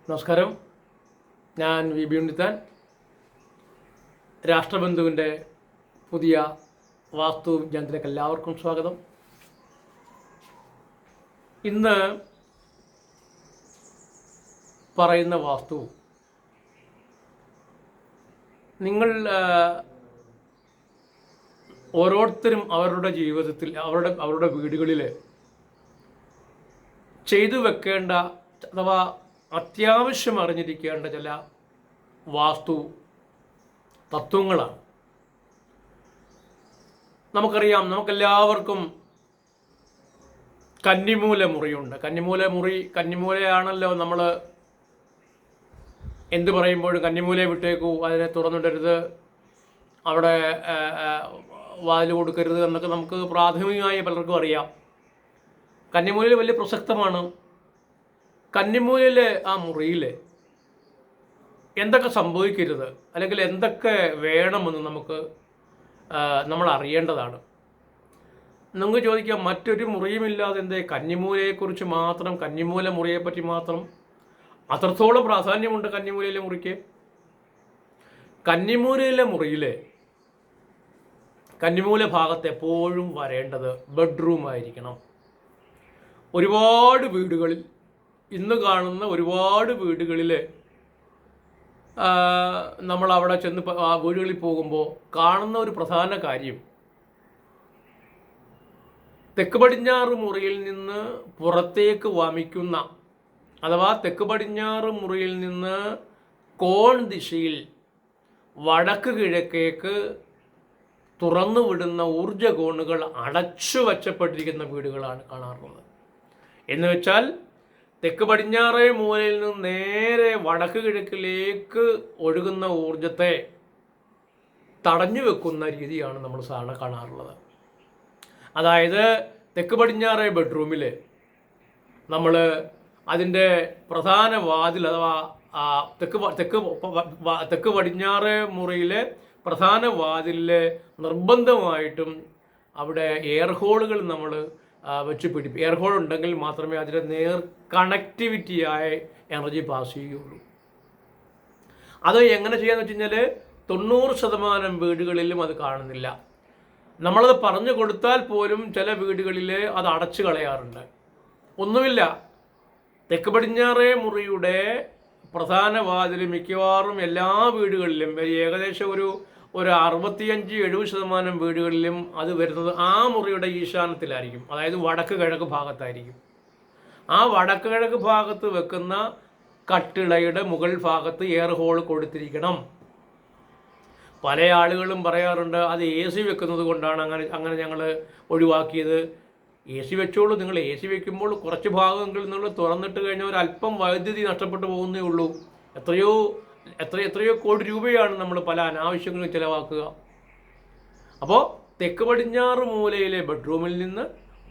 നമസ്കാരം. ഞാൻ V B Unnithan. രാഷ്ട്രബന്ധുവിൻ്റെ പുതിയ വാസ്തു വിജ്ഞാനത്തിലേക്ക് എല്ലാവർക്കും സ്വാഗതം. ഇന്ന് പറയുന്ന വാസ്തു നിങ്ങൾ ഓരോരുത്തരും അവരുടെ ജീവിതത്തിൽ അവരുടെ വീടുകളിൽ ചെയ്തു വെക്കേണ്ട അഥവാ അത്യാവശ്യം അറിഞ്ഞിരിക്കേണ്ട ചില വാസ്തു തത്വങ്ങളാണ്. നമുക്കറിയാം, നമുക്കെല്ലാവർക്കും കന്നിമൂല മുറിയുണ്ട്. കന്നിമൂലയാണല്ലോ നമ്മൾ എന്ത് പറയുമ്പോഴും കന്നിമൂലയെ വിട്ടേക്കൂ, അതിനെ തുറന്നിടരുത്, അവിടെ വാതിൽ കൊടുക്കരുത് എന്നൊക്കെ നമുക്ക് പ്രാഥമികമായി പലർക്കും അറിയാം. കന്നിമൂലയിൽ വലിയ പ്രസക്തമാണ്. കന്നിമൂലയിലെ ആ മുറിയിൽ എന്തൊക്കെ സംഭവിക്കരുത് അല്ലെങ്കിൽ എന്തൊക്കെ വേണമെന്ന് നമ്മൾ അറിയേണ്ടതാണ്. നമുക്ക് ചോദിക്കാം, മറ്റൊരു മുറിയുമില്ലാതെ എന്തേ കന്നിമൂലയെക്കുറിച്ച് മാത്രം, കന്നിമൂല മുറിയെപ്പറ്റി മാത്രം അത്രത്തോളം പ്രാധാന്യമുണ്ട് കന്നിമൂലയിലെ മുറിക്ക്. കന്നിമൂലയിലെ മുറിയിൽ കന്നിമൂല ഭാഗത്ത് എപ്പോഴും വരേണ്ടത് ബെഡ്റൂം ആയിരിക്കണം. ഒരുപാട് വീടുകളിൽ, ഇന്ന് കാണുന്ന ഒരുപാട് വീടുകളിൽ നമ്മൾ അവിടെ ചെന്ന് ആ വീടുകളിൽ പോകുമ്പോൾ കാണുന്ന ഒരു പ്രധാന കാര്യം, തെക്ക് പടിഞ്ഞാറ് മുറിയിൽ നിന്ന് പുറത്തേക്ക് വമിക്കുന്ന അഥവാ തെക്ക് പടിഞ്ഞാറ് മുറിയിൽ നിന്ന് കോൺ ദിശയിൽ വടക്ക് കിഴക്കേക്ക് തുറന്നു വിടുന്ന ഊർജ കോണുകൾ അടച്ചു വച്ചപ്പെട്ടിരിക്കുന്ന വീടുകളാണ് കാണാറുള്ളത്. എന്ന് വെച്ചാൽ തെക്ക് പടിഞ്ഞാറേ മൂലയിൽ നിന്ന് നേരെ വടക്ക് കിഴക്കിലേക്ക് ഒഴുകുന്ന ഊർജത്തെ തടഞ്ഞു വെക്കുന്ന രീതിയാണ് നമ്മൾ സാധാരണ കാണാറുള്ളത്. അതായത് തെക്ക് പടിഞ്ഞാറേ ബെഡ്റൂമിൽ നമ്മൾ അതിൻ്റെ പ്രധാന വാതിൽ അഥവാ തെക്ക് പടിഞ്ഞാറേ മുറിയിലെ പ്രധാന വാതിലിൽ നിർബന്ധമായിട്ടും അവിടെ എയർ ഹോളുകൾ നമ്മൾ വെച്ച് പിടിപ്പിക്കും. എയർ ഹോൾ ഉണ്ടെങ്കിൽ മാത്രമേ അതിൻ്റെ കണക്ടിവിറ്റിയായ എനർജി പാസ് ചെയ്യുകയുള്ളൂ. അത് എങ്ങനെ ചെയ്യാന്ന് വെച്ച് കഴിഞ്ഞാൽ 90% വീടുകളിലും അത് കാണുന്നില്ല. നമ്മളത് പറഞ്ഞു കൊടുത്താൽ പോലും ചില വീടുകളിൽ അത് അടച്ചു കളയാറുണ്ട്. ഒന്നുമില്ല, തെക്ക് പടിഞ്ഞാറേ മുറിയുടെ പ്രധാന വാതിൽ മിക്കവാറും എല്ലാ വീടുകളിലും ഏകദേശം ഒരു 65-70% വീടുകളിലും അത് വരുന്നത് ആ മുറിയുടെ ഈശാനത്തിലായിരിക്കും. അതായത് വടക്ക് കിഴക്ക് ഭാഗത്തായിരിക്കും. ആ വടക്ക് കിഴക്ക് ഭാഗത്ത് വെക്കുന്ന കട്ടിളയുടെ മുകൾ ഭാഗത്ത് എയർ ഹോൾ കൊടുത്തിരിക്കണം. പല ആളുകളും പറയാറുണ്ട്, അത് AC വെക്കുന്നത് കൊണ്ടാണ് അങ്ങനെ ഞങ്ങൾ ഒഴിവാക്കിയത്. AC വെച്ചോളൂ, നിങ്ങൾ AC വെക്കുമ്പോൾ കുറച്ച് ഭാഗമെങ്കിൽ നിങ്ങൾ തുറന്നിട്ട് കഴിഞ്ഞാൽ ഒരല്പം വൈദ്യുതി നഷ്ടപ്പെട്ടു പോകുന്നേ ഉള്ളൂ. എത്രയോ കോടി രൂപയാണ് നമ്മൾ പല അനാവശ്യങ്ങളും ചിലവാക്കുക. അപ്പോൾ തെക്ക് പടിഞ്ഞാറ് മൂലയിലെ ബെഡ്റൂമിൽ നിന്ന്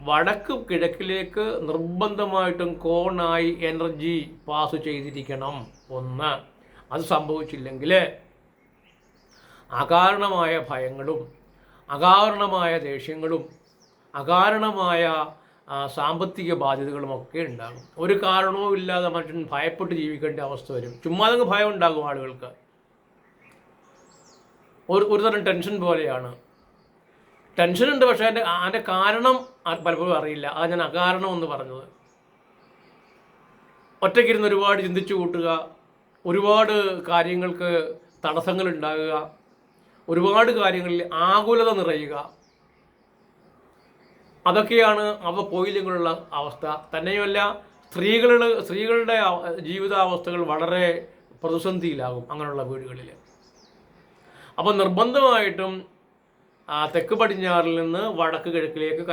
വടക്ക് കിഴക്കിലേക്ക് നിർബന്ധമായിട്ടും കോണായി എനർജി പാസ് ചെയ്തിരിക്കണം. ഒന്ന്, അത് സംഭവിച്ചില്ലെങ്കിൽ അകാരണമായ ഭയങ്ങളും അകാരണമായ ദേഷ്യങ്ങളും അകാരണമായ സാമ്പത്തിക ബാധ്യതകളുമൊക്കെ ഉണ്ടാകും. ഒരു കാരണവും ഇല്ലാതെ മനുഷ്യൻ ഭയപ്പെട്ട് ജീവിക്കേണ്ട അവസ്ഥ വരും. ചുമ്മാതങ്ങ് ഭയം ഉണ്ടാകും ആളുകൾക്ക്. ഒരു തരം ടെൻഷൻ പോലെയാണ്. ടെൻഷനുണ്ട്, പക്ഷേ അതിൻ്റെ കാരണം പലപ്പോഴും അറിയില്ല. അത് ഞാൻ അകാരണം എന്ന് പറഞ്ഞത്. ഒറ്റയ്ക്കിരുന്ന് ഒരുപാട് ചിന്തിച്ചു കൂട്ടുക, ഒരുപാട് കാര്യങ്ങൾക്ക് തടസ്സങ്ങൾ ഉണ്ടാകുക, ഒരുപാട് കാര്യങ്ങളിൽ ആകുലത നിറയുക, അതൊക്കെയാണ് അവ പോയില്ലെങ്കിലുള്ള അവസ്ഥ. തന്നെയുമല്ല, സ്ത്രീകളുടെ ജീവിതാവസ്ഥകൾ വളരെ പ്രതിസന്ധിയിലാകും അങ്ങനെയുള്ള വീടുകളിൽ. അപ്പോൾ നിർബന്ധമായിട്ടും തെക്ക് പടിഞ്ഞാറിൽ നിന്ന് വടക്ക് കിഴക്കിലേക്ക്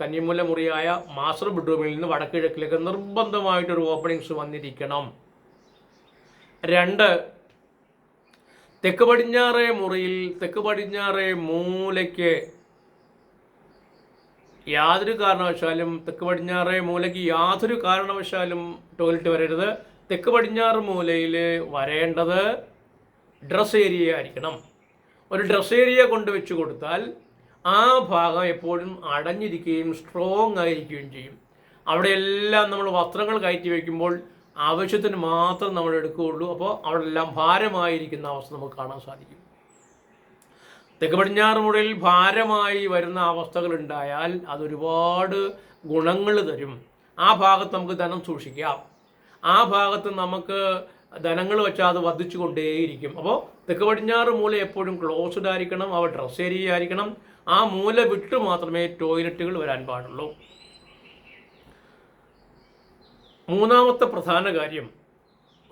കന്നിമൂല മുറിയായ മാസ്റ്റർ ബെഡ്റൂമിൽ നിന്ന് വടക്ക് കിഴക്കിലേക്ക് നിർബന്ധമായിട്ടൊരു ഓപ്പണിങ്സ് വന്നിരിക്കണം. 2, തെക്ക് പടിഞ്ഞാറേ മുറിയിൽ തെക്ക് പടിഞ്ഞാറേ മൂലയ്ക്ക് യാതൊരു കാരണവശാലും ടോയ്ലറ്റ് വരരുത്. തെക്ക് പടിഞ്ഞാറ് മൂലയിൽ വരേണ്ടത് ഡ്രസ് ഏരിയ ആയിരിക്കണം. ഒരു ഡ്രസ് ഏരിയ കൊണ്ടുവച്ച് കൊടുത്താൽ ആ ഭാഗം എപ്പോഴും അടഞ്ഞിരിക്കുകയും സ്ട്രോങ് ആയിരിക്കുകയും ചെയ്യും. അവിടെയെല്ലാം നമ്മൾ വസ്ത്രങ്ങൾ കയറ്റി വയ്ക്കുമ്പോൾ ആവശ്യത്തിന് മാത്രം നമ്മൾ എടുക്കുകയുള്ളൂ. അപ്പോൾ അവിടെ എല്ലാം ഭാരമായിരിക്കുന്ന അവസ്ഥ നമുക്ക് കാണാൻ സാധിക്കും. തെക്ക് പടിഞ്ഞാറ് മുറിയിൽ ഭാരമായി വരുന്ന അവസ്ഥകൾ ഉണ്ടായാൽ അതൊരുപാട് ഗുണങ്ങൾ തരും. ആ ഭാഗത്ത് നമുക്ക് ധനം സൂക്ഷിക്കാം, ആ ഭാഗത്ത് നമുക്ക് ധനങ്ങൾ വെച്ചാൽ അത് വർദ്ധിച്ചു കൊണ്ടേയിരിക്കും. അപ്പോൾ തെക്ക് പടിഞ്ഞാറ് മൂല എപ്പോഴും ക്ലോസ്ഡ് ആയിരിക്കണം, അവ ഡ്രസ് ഏരിയ ആയിരിക്കണം. ആ മൂല വിട്ട് മാത്രമേ ടോയ്ലറ്റുകൾ വരാൻ പാടുള്ളൂ. മൂന്നാമത്തെ പ്രധാന കാര്യം,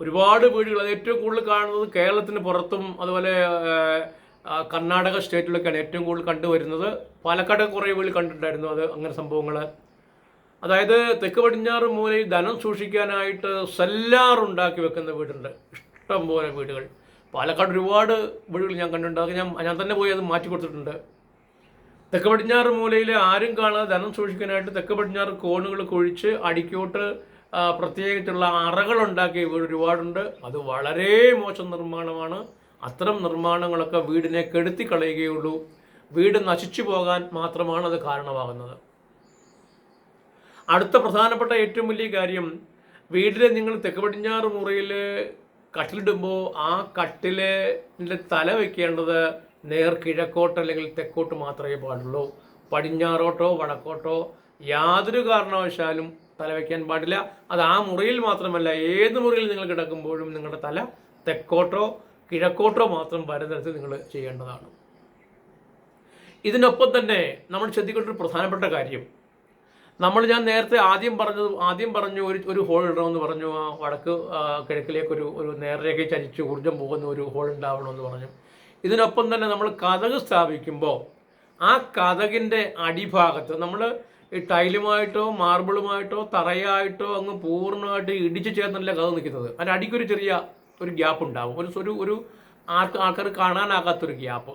ഒരുപാട് വീടുകൾ, അത് ഏറ്റവും കൂടുതൽ കാണുന്നത് കേരളത്തിന് പുറത്തും അതുപോലെ കർണാടക സ്റ്റേറ്റിലൊക്കെയാണ് ഏറ്റവും കൂടുതൽ കണ്ടുവരുന്നത്. പാലക്കാട് കുറേ വീട് കണ്ടിട്ടുണ്ടായിരുന്നു അത് അങ്ങനെ സംഭവങ്ങൾ. അതായത് തെക്ക് പടിഞ്ഞാറ് മൂലയിൽ ധനം സൂക്ഷിക്കാനായിട്ട് സെല്ലാർ ഉണ്ടാക്കി വെക്കുന്ന വീടുണ്ട്, ഇഷ്ടം പോലെ വീടുകൾ. പാലക്കാട് ഒരുപാട് വീടുകൾ ഞാൻ കണ്ടിട്ടുണ്ട്. അത് ഞാൻ തന്നെ പോയി അത് മാറ്റി കൊടുത്തിട്ടുണ്ട്. തെക്ക് പടിഞ്ഞാറ് മൂലയിൽ ആരും കാണാതെ ധനം സൂക്ഷിക്കാനായിട്ട് തെക്ക് പടിഞ്ഞാറ് കോണുകൾ കുഴിച്ച് അടിക്കോട്ട് പ്രത്യേകിച്ചുള്ള അറകളുണ്ടാക്കിയ വീട് ഒരുപാടുണ്ട്. അത് വളരെ മോശം നിർമ്മാണമാണ്. അത്തരം നിർമ്മാണങ്ങളൊക്കെ വീടിനെ കെടുത്തി കളയുകയുള്ളൂ, വീട് നശിച്ചു പോകാൻ മാത്രമാണ് അത് കാരണമാകുന്നത്. അടുത്ത പ്രധാനപ്പെട്ട ഏറ്റവും വലിയ കാര്യം, വീട്ടിൽ നിങ്ങൾ തെക്ക് പടിഞ്ഞാറ് മുറിയിൽ കട്ടിലിടുമ്പോൾ ആ കട്ടിലിൻ്റെ തല വയ്ക്കേണ്ടത് നേർ കിഴക്കോട്ട് അല്ലെങ്കിൽ തെക്കോട്ട് മാത്രമേ പാടുള്ളൂ. പടിഞ്ഞാറോട്ടോ വടക്കോട്ടോ യാതൊരു കാരണവശാലും തല വയ്ക്കാൻ പാടില്ല. അത് ആ മുറിയിൽ മാത്രമല്ല, ഏത് മുറിയിൽ നിങ്ങൾ കിടക്കുമ്പോഴും നിങ്ങളുടെ തല തെക്കോട്ടോ കിഴക്കോട്ടോ മാത്രം വരുന്നിടത്ത് നിങ്ങൾ ചെയ്യേണ്ടതാണ്. ഇതിനൊപ്പം തന്നെ നമ്മൾ ശ്രദ്ധിക്കേണ്ട ഒരു പ്രധാനപ്പെട്ട കാര്യം, ഞാൻ നേരത്തെ ആദ്യം പറഞ്ഞു ഒരു ഹോൾ ഇടണമെന്ന് പറഞ്ഞു. ആ വടക്ക് കിഴക്കിലേക്ക് ഒരു നേർരേഖ ചലിച്ച് ഊർജ്ജം പോകുന്ന ഒരു ഹോൾ ഉണ്ടാവണമെന്ന് പറഞ്ഞു. ഇതിനൊപ്പം തന്നെ നമ്മൾ കതക് സ്ഥാപിക്കുമ്പോൾ ആ കതകിൻ്റെ അടിഭാഗത്ത് നമ്മൾ ഈ ടൈലുമായിട്ടോ മാർബിളുമായിട്ടോ തറയായിട്ടോ അങ്ങ് പൂർണ്ണമായിട്ട് ഇടിച്ചു ചേർന്നല്ല കതക് നിൽക്കുന്നത്. അതിന് അടിക്കൊരു ചെറിയ ഒരു ഗ്യാപ്പ് ഉണ്ടാവും, ഒരു ആൾക്കാർ കാണാനാകാത്തൊരു ഗ്യാപ്പ്.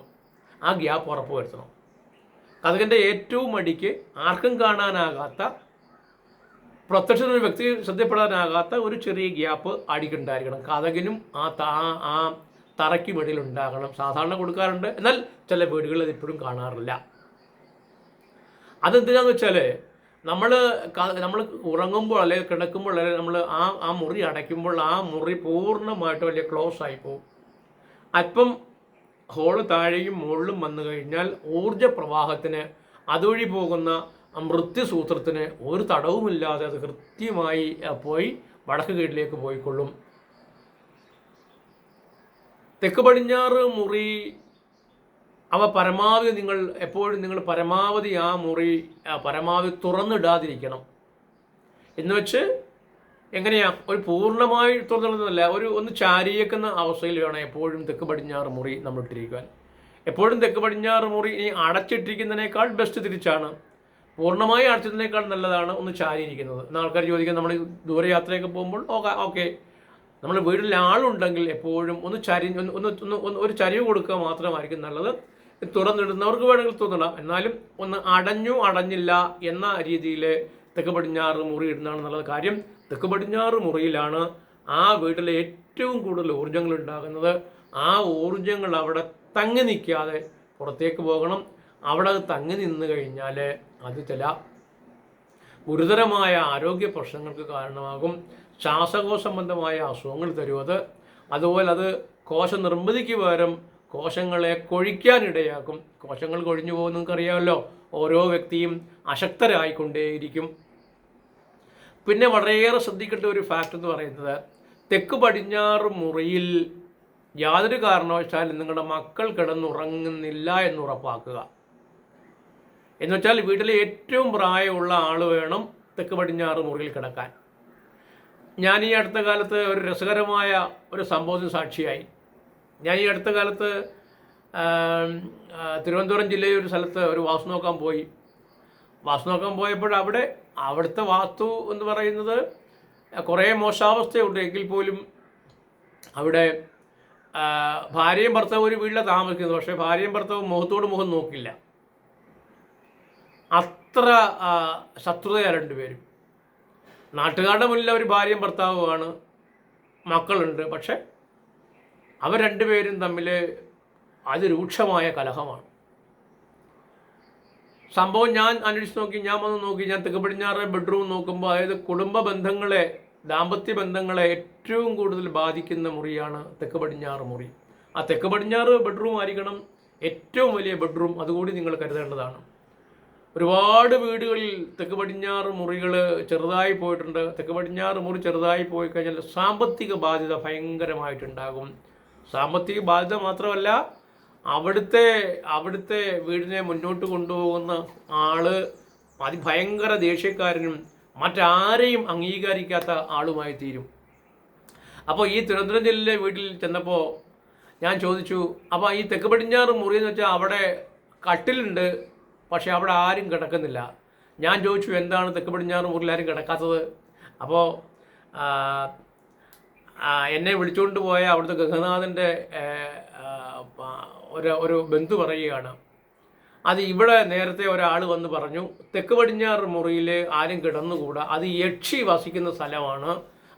ആ ഗ്യാപ്പ് ഉറപ്പ് വരുത്തണം. കതകിൻ്റെ ഏറ്റവും അടിക്ക് ആർക്കും കാണാനാകാത്ത, പ്രത്യക്ഷത്തിൽ ഒരു വ്യക്തി ശ്രദ്ധപ്പെടാനാകാത്ത ഒരു ചെറിയ ഗ്യാപ്പ് അടിക്കുണ്ടായിരിക്കണം. കതകിനും ആ തറയ്ക്കും ഇടയിൽ ഉണ്ടാകണം. സാധാരണ കൊടുക്കാറുണ്ട്, എന്നാൽ ചില വീടുകളിൽ അതിപ്പോഴും കാണാറില്ല. അതെന്തിനാന്ന് വെച്ചാൽ നമ്മൾ ഉറങ്ങുമ്പോൾ അല്ലെങ്കിൽ കിടക്കുമ്പോൾ അല്ലെങ്കിൽ നമ്മൾ ആ മുറി അടയ്ക്കുമ്പോൾ ആ മുറി പൂർണ്ണമായിട്ട് വലിയ ക്ലോസ് ആയി പോകും. അല്പം ഹോള് താഴെയും മുകളിലും വന്നു കഴിഞ്ഞാൽ ഊർജ പ്രവാഹത്തിന്, അതുവഴി പോകുന്ന മൃത്യുസൂത്രത്തിന് ഒരു തടവുമില്ലാതെ അത് കൃത്യമായി പോയി വടക്ക് കീഴിലേക്ക് പോയിക്കൊള്ളും. തെക്ക് പടിഞ്ഞാറ് മുറി പരമാവധി നിങ്ങൾ പരമാവധി ആ മുറി പരമാവധി തുറന്നിടാതിരിക്കണം. എന്ന് വെച്ച് എങ്ങനെയാ, ഒരു പൂർണ്ണമായി തുറന്നിടുന്നതല്ല, ഒന്ന് ചാരിയേക്കുന്ന അവസ്ഥയിൽ വേണം എപ്പോഴും തെക്ക് പടിഞ്ഞാറ് മുറി നമ്മൾ ഇട്ടിരിക്കുവാൻ. എപ്പോഴും തെക്ക് പടിഞ്ഞാറ് മുറി ഈ അടച്ചിട്ടിരിക്കുന്നതിനേക്കാൾ ബെസ്റ്റ് തിരിച്ചാണ്. പൂർണ്ണമായി അടച്ചതിനേക്കാൾ നല്ലതാണ് ഒന്ന് ചാരിയിരിക്കുന്നത്. എന്നാൽ ആൾക്കാർ ചോദിക്കാൻ, നമ്മൾ ദൂരയാത്രയൊക്കെ പോകുമ്പോൾ ഓക്കെ നമ്മൾ വീട്ടിൽ ആളുണ്ടെങ്കിൽ എപ്പോഴും ഒരു ചരിവ് കൊടുക്കുക മാത്രമായിരിക്കും നല്ലത്. തുറന്നിടുന്നവർക്ക് വേണമെങ്കിൽ തുറന്നിടാം, എന്നാലും ഒന്ന് അടഞ്ഞില്ല എന്ന രീതിയിൽ തെക്ക് പടിഞ്ഞാറ് മുറി ഇടുന്നതാണ് നല്ലത്. കാര്യം തെക്ക് പടിഞ്ഞാറ് മുറിയിലാണ് ആ വീട്ടിലെ ഏറ്റവും കൂടുതൽ ഊർജ്ജങ്ങൾ ഉണ്ടാകുന്നത്. ആ ഊർജ്ജങ്ങൾ അവിടെ തങ്ങി നിൽക്കാതെ പുറത്തേക്ക് പോകണം. അവിടെ തങ്ങി നിന്ന് കഴിഞ്ഞാൽ അത് ചില ഗുരുതരമായ ആരോഗ്യ പ്രശ്നങ്ങൾക്ക് കാരണമാകും. ശ്വാസകോശ സംബന്ധമായ അസുഖങ്ങൾ തരും അത്. അതുപോലെ അത് കോശ നിർമ്മിതിക്ക് പകരം കോശങ്ങളെ കൊഴിക്കാനിടയാക്കും. കോശങ്ങൾ കൊഴിഞ്ഞു പോകുന്ന നിങ്ങൾക്കറിയാമല്ലോ. ഓരോ വ്യക്തിയും അശക്തരായിക്കൊണ്ടേയിരിക്കും. പിന്നെ വളരെയേറെ ശ്രദ്ധിക്കേണ്ട ഒരു ഫാക്ട് എന്ന് പറയുന്നത്, തെക്ക് പടിഞ്ഞാറ് മുറിയിൽ യാതൊരു കാരണവശാലും നിങ്ങളുടെ മക്കൾ കിടന്നുറങ്ങുന്നില്ല എന്ന് ഉറപ്പാക്കുക. എന്നുവെച്ചാൽ വീട്ടിലെ ഏറ്റവും പ്രായമുള്ള ആൾ വേണം തെക്ക് പടിഞ്ഞാറ് മുറിയിൽ കിടക്കാൻ. ഞാൻ ഈ അടുത്ത കാലത്ത് ഒരു രസകരമായ ഒരു സംഭവത്തിന് സാക്ഷിയായി. ഞാൻ ഈ അടുത്ത കാലത്ത് തിരുവനന്തപുരം ജില്ലയിൽ ഒരു സ്ഥലത്ത് ഒരു വാസ്തു നോക്കാൻ പോയി. വാസ്തു നോക്കാൻ പോയപ്പോൾ അവിടുത്തെ വാസ്തു എന്ന് പറയുന്നത് കുറേ മോശാവസ്ഥയുണ്ട്. എങ്കിൽ പോലും അവിടെ ഭാര്യയും ഭർത്താവും ഒരു വീട്ടിലാണ് താമസിക്കുന്നത്. പക്ഷേ ഭാര്യയും ഭർത്താവും മുഖത്തോട് മുഖം നോക്കില്ല. അത്ര ശത്രുതയാണ് രണ്ടുപേരും. നാട്ടുകാരുടെ മുന്നിൽ അവർ ഭാര്യയും ഭർത്താവുമാണ്, മക്കളുണ്ട്. പക്ഷെ അവർ രണ്ടുപേരും തമ്മിൽ അതിരൂക്ഷമായ കലഹമാണ്. സംഭവം ഞാൻ അന്വേഷിച്ച് നോക്കി, ഞാൻ തെക്ക് പടിഞ്ഞാറ് ബെഡ്റൂം നോക്കുമ്പോൾ, അതായത് കുടുംബ ബന്ധങ്ങളെ ദാമ്പത്യ ബന്ധങ്ങളെ ഏറ്റവും കൂടുതൽ ബാധിക്കുന്ന മുറിയാണ് തെക്ക് പടിഞ്ഞാറ് മുറി. ആ തെക്ക് പടിഞ്ഞാറ് ബെഡ്റൂം ആയിരിക്കണം ഏറ്റവും വലിയ ബെഡ്റൂം, അതുകൂടി നിങ്ങൾ കരുതേണ്ടതാണ്. ഒരുപാട് വീടുകളിൽ തെക്ക് പടിഞ്ഞാറ് മുറികൾ ചെറുതായി പോയിട്ടുണ്ട്. തെക്ക് പടിഞ്ഞാറ് മുറി ചെറുതായി പോയി കഴിഞ്ഞാൽ സാമ്പത്തിക ബാധ്യത ഭയങ്കരമായിട്ടുണ്ടാകും. സാമ്പത്തിക ബാധ്യത മാത്രമല്ല, അവിടുത്തെ വീടിനെ മുന്നോട്ട് കൊണ്ടുപോകുന്ന ആള് അതിഭയങ്കര ദേഷ്യക്കാരനും മറ്റാരെയും അംഗീകരിക്കാത്ത ആളുമായി തീരും. അപ്പോൾ ഈ തിരുവനന്തപുരം ജില്ലയിലെ വീട്ടിൽ ചെന്നപ്പോൾ ഞാൻ ചോദിച്ചു, അപ്പോൾ ഈ തെക്ക് പടിഞ്ഞാറ് മുറി എന്ന് വെച്ചാൽ അവിടെ കട്ടിലുണ്ട്, പക്ഷെ അവിടെ ആരും കിടക്കുന്നില്ല. ഞാൻ ചോദിച്ചു, എന്താണ് തെക്ക് പടിഞ്ഞാറ് മുറിയിൽ ആരും കിടക്കാത്തത്? അപ്പോൾ എന്നെ വിളിച്ചുകൊണ്ട് പോയ അവിടുത്തെ ഗൃഹനാഥൻ്റെ ഒരു ബന്ധു പറയുകയാണ്, അത് ഇവിടെ നേരത്തെ ഒരാൾ വന്ന് പറഞ്ഞു, തെക്ക് പടിഞ്ഞാറ് മുറിയിൽ ആരും കിടന്നുകൂടാ, അത് യക്ഷി വസിക്കുന്ന സ്ഥലമാണ്,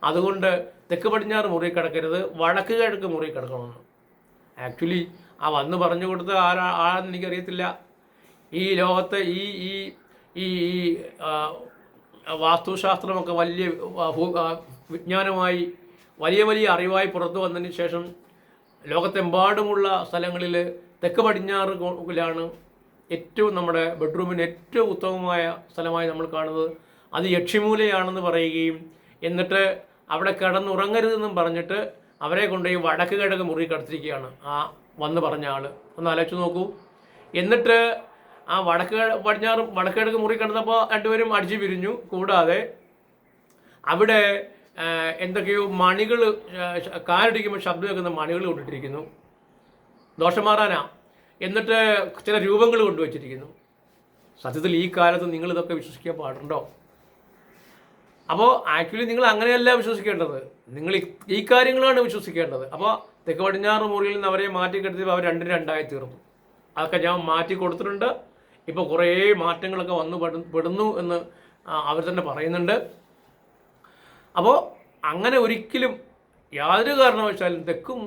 അതുകൊണ്ട് തെക്ക് പടിഞ്ഞാറ് മുറി കിടക്കരുത്, വടക്ക് കിഴക്ക് മുറി കിടക്കണമെന്ന്. ആക്ച്വലി ആ വന്ന് പറഞ്ഞു കൊടുത്ത ആളെന്ന് എനിക്കറിയത്തില്ല. ഈ ലോകത്തെ ഈ ഈ വാസ്തുശാസ്ത്രമൊക്കെ വലിയ വിജ്ഞാനമായി വലിയ അറിവായി പുറത്തു വന്നതിന് ശേഷം ലോകത്തെമ്പാടുമുള്ള സ്ഥലങ്ങളിൽ തെക്ക് പടിഞ്ഞാറിലാണ് ഏറ്റവും നമ്മുടെ ബെഡ്റൂമിന് ഏറ്റവും ഉത്തമമായ സ്ഥലമായി നമ്മൾ കാണുന്നത്. അത് യക്ഷിമൂലയാണെന്ന് പറയുകയും എന്നിട്ട് അവിടെ കിടന്നുറങ്ങരുതെന്നും പറഞ്ഞിട്ട് അവരെ കൊണ്ടുപോയി വടക്ക് കിഴക്ക് മുറി കടത്തിരിക്കുകയാണ് ആ വന്ന് പറഞ്ഞ ആൾ. ഒന്ന് ആലോചിച്ച് നോക്കൂ. എന്നിട്ട് ആ വടക്ക് കിഴക്ക് മുറി കിടന്നപ്പോൾ രണ്ടുപേരും അടിച്ചു പിരിഞ്ഞു. കൂടാതെ അവിടെ എന്തൊക്കെയോ മണികൾ, കാലടിക്കുമ്പോൾ ശബ്ദം കേൾക്കുന്ന മണികൾ കൊണ്ടിട്ടിരിക്കുന്നു, ദോഷം മാറാനാ. എന്നിട്ട് ചില രൂപങ്ങൾ കൊണ്ടുവച്ചിരിക്കുന്നു. സത്യത്തിൽ ഈ കാലത്ത് നിങ്ങളിതൊക്കെ വിശ്വസിക്കാൻ പാടുണ്ടോ? അപ്പോൾ ആക്ച്വലി നിങ്ങൾ അങ്ങനെയല്ല വിശ്വസിക്കേണ്ടത്, നിങ്ങൾ ഈ കാര്യങ്ങളാണ് വിശ്വസിക്കേണ്ടത്. അപ്പോൾ തെക്ക് പടിഞ്ഞാറ് മുറിയിൽ നിന്ന് അവരെ മാറ്റിക്കെടുത്തിയപ്പോൾ അവർ രണ്ടായി തീർന്നു. അതൊക്കെ ഞാൻ മാറ്റി കൊടുത്തിട്ടുണ്ട്. ഇപ്പോൾ കുറേ മാറ്റങ്ങളൊക്കെ വന്നു പെടുന്നു എന്ന് അവർ തന്നെ പറയുന്നുണ്ട്. അപ്പോൾ അങ്ങനെ ഒരിക്കലും യാതൊരു കാരണവശാലും തെക്കും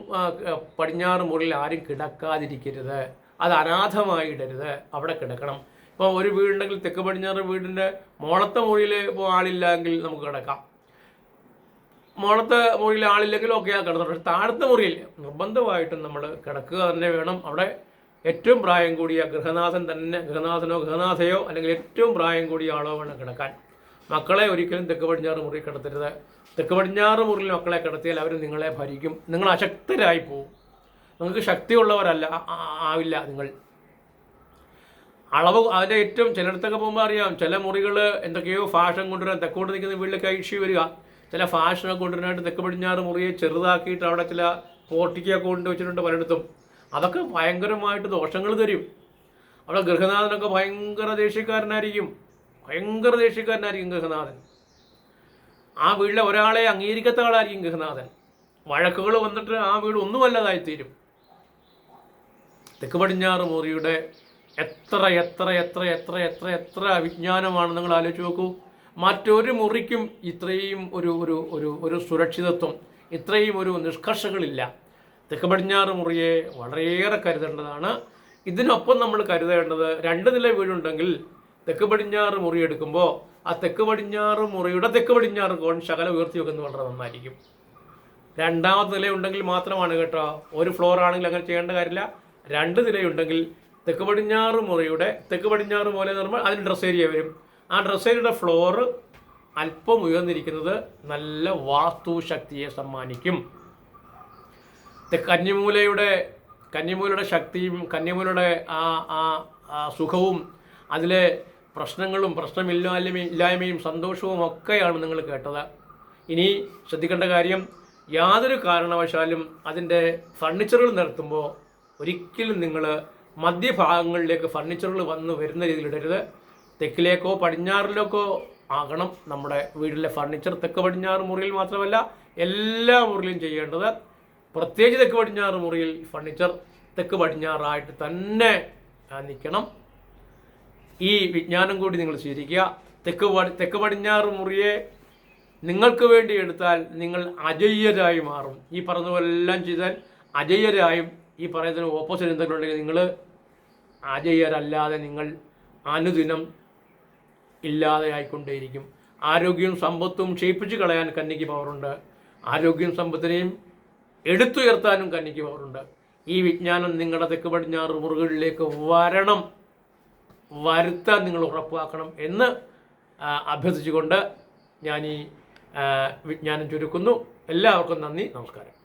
പടിഞ്ഞാറ് മുറിയിൽ ആരും കിടക്കാതിരിക്കരുത്. അത് അനാഥമായിടരുത്, അവിടെ കിടക്കണം. ഇപ്പോൾ ഒരു വീടുണ്ടെങ്കിൽ തെക്ക് പടിഞ്ഞാറ് വീടിൻ്റെ മോളത്തെ മുറിയിൽ ഇപ്പോൾ ആളില്ലെങ്കിൽ നമുക്ക് കിടക്കാം. മോളത്തെ മുറിയിൽ ആളില്ലെങ്കിൽ ഒക്കെ കിടന്നു. പക്ഷേ താഴത്തെ മുറിയിൽ നിർബന്ധമായിട്ടും നമ്മൾ കിടക്കുക തന്നെ വേണം. അവിടെ ഏറ്റവും പ്രായം കൂടിയ ഗൃഹനാഥനോ ഗൃഹനാഥയോ അല്ലെങ്കിൽ ഏറ്റവും പ്രായം കൂടിയ ആളോ വേണം കിടക്കാൻ. മക്കളെ ഒരിക്കലും തെക്ക് പടിഞ്ഞാറ് മുറി കിടത്തരുത്. തെക്ക് പടിഞ്ഞാറ് മുറിയിൽ മക്കളെ കിടത്തിയാൽ അവർ നിങ്ങളെ ഭരിക്കും. നിങ്ങൾ അശക്തരായി പോകും. നിങ്ങൾക്ക് ശക്തിയുള്ളവരല്ല ആവില്ല നിങ്ങൾ. അളവ് അതിൻ്റെ ഏറ്റവും ചിലയിടത്തൊക്കെ പോകുമ്പോൾ അറിയാം, ചില മുറികൾ എന്തൊക്കെയോ ഫാഷൻ കൊണ്ടുവരാൻ തെക്കോട്ട് നിൽക്കുന്ന വീട്ടിലൊക്കെ ഇഷ്യൂ വരിക. ചില ഫാഷനൊക്കെ കൊണ്ടുവരാനായിട്ട് തെക്ക് പടിഞ്ഞാറ് മുറിയെ ചെറുതാക്കിയിട്ട് അവിടെ ചില പോർട്ടിക്കൊക്കെ കൊണ്ടുവച്ചിട്ടുണ്ട് പലയിടത്തും. അതൊക്കെ ഭയങ്കരമായിട്ട് ദോഷങ്ങൾ തരും. അവിടെ ഗൃഹനാഥനൊക്കെ ഭയങ്കര ദേഷ്യക്കാരനായിരിക്കും ഗൃഹനാഥൻ. ആ വീട്ടിലെ ഒരാളെ അംഗീകരിക്കാത്ത ആളായിരിക്കും ഗൃഹനാഥൻ. വഴക്കുകൾ വന്നിട്ട് ആ വീട് ഒന്നുമല്ലാതായിത്തീരും. തെക്ക് പടിഞ്ഞാറ് മുറിയുടെ എത്ര എത്ര എത്ര എത്ര എത്ര എത്ര വിജ്ഞാനമാണ് നിങ്ങൾ ആലോചിച്ച് നോക്കൂ. മറ്റൊരു മുറിക്കും ഇത്രയും ഒരു സുരക്ഷിതത്വം, ഇത്രയും ഒരു നിഷ്കർഷകളില്ല. തെക്ക് പടിഞ്ഞാറ് മുറിയെ വളരെയേറെ കരുതേണ്ടതാണ്. ഇതിനൊപ്പം നമ്മൾ കരുതേണ്ടത്, 2 നില വീടുണ്ടെങ്കിൽ തെക്ക് പടിഞ്ഞാറ് മുറി എടുക്കുമ്പോൾ ആ തെക്ക് പടിഞ്ഞാറ് മുറിയുടെ തെക്ക് പടിഞ്ഞാറ് കോൺ ശകലം ഉയർത്തി വെക്കുന്നത് വളരെ നന്നായിരിക്കും. 2ാമത്തെ നിലയുണ്ടെങ്കിൽ മാത്രമാണ് കേട്ടോ. ഒരു ഫ്ലോർ ആണെങ്കിൽ അങ്ങനെ ചെയ്യേണ്ട കാര്യമില്ല. 2 നിലയുണ്ടെങ്കിൽ തെക്ക് പടിഞ്ഞാറ് മുറിയുടെ തെക്ക് പടിഞ്ഞാറ് മൂല എന്ന് പറയുമ്പോൾ അതിന് ഡ്രസ് ഏരിയ വരും. ആ ഡ്രസ് ഏരിയയുടെ ഫ്ലോറ് അല്പം ഉയർന്നിരിക്കുന്നത് നല്ല വാസ്തുശക്തിയെ സമ്മാനിക്കും. കന്നിമൂലയുടെ ശക്തിയും കന്നിമൂലയുടെ ആ സുഖവും അതിലെ പ്രശ്നങ്ങളും പ്രശ്നമില്ലായ്മയും സന്തോഷവും ഒക്കെയാണ് നിങ്ങൾ കേട്ടത്. ഇനി ശ്രദ്ധിക്കേണ്ട കാര്യം, യാതൊരു കാരണവശാലും അതിൻ്റെ ഫർണിച്ചറുകൾ നിരത്തുമ്പോൾ ഒരിക്കലും നിങ്ങൾ മധ്യഭാഗങ്ങളിലേക്ക് ഫർണിച്ചറുകൾ വരുന്ന രീതിയിൽ ഇടരുത്. തെക്കിലേക്കോ പടിഞ്ഞാറിലേക്കോ ആകണം നമ്മുടെ വീട്ടിലെ ഫർണിച്ചർ. തെക്ക് പടിഞ്ഞാറ് മുറിയിൽ മാത്രമല്ല എല്ലാ മുറിയിലും ചെയ്യേണ്ടത്. പ്രത്യേകിച്ച് തെക്ക് പടിഞ്ഞാറ് മുറിയിൽ ഫർണിച്ചർ തെക്ക് പടിഞ്ഞാറായിട്ട് തന്നെ നിൽക്കണം. ഈ വിജ്ഞാനം കൂടി നിങ്ങൾ സ്വീകരിക്കുക. തെക്ക് പടിഞ്ഞാറ് മുറിയെ നിങ്ങൾക്ക് വേണ്ടി എടുത്താൽ നിങ്ങൾ അജയ്യരായി മാറും. ഈ പറഞ്ഞതെല്ലാം ചെയ്താൽ അജയ്യരായും, ഈ പറയുന്നതിന് ഓപ്പോസിറ്റ് എന്തെങ്കിലും ഉണ്ടെങ്കിൽ നിങ്ങൾ അജയ്യരല്ലാതെ നിങ്ങൾ അനുദിനം ഇല്ലാതെ ആയിക്കൊണ്ടേയിരിക്കും. ആരോഗ്യവും സമ്പത്തും ക്ഷയിപ്പിച്ച് കളയാൻ കന്നിക്ക് പവറുണ്ട്. ആരോഗ്യവും സമ്പത്തിനെയും എടുത്തുയർത്താനും കന്നിക്ക് പവറുണ്ട്. ഈ വിജ്ഞാനം നിങ്ങളുടെ തെക്ക് പടിഞ്ഞാറ് മുറികളിലേക്ക് വരുത്താൻ നിങ്ങൾ ഉറപ്പാക്കണം എന്ന് അഭ്യർത്ഥിച്ചുകൊണ്ട് ഞാൻ ഈ വിജ്ഞാനം ചുരുക്കുന്നു. എല്ലാവർക്കും നന്ദി, നമസ്കാരം.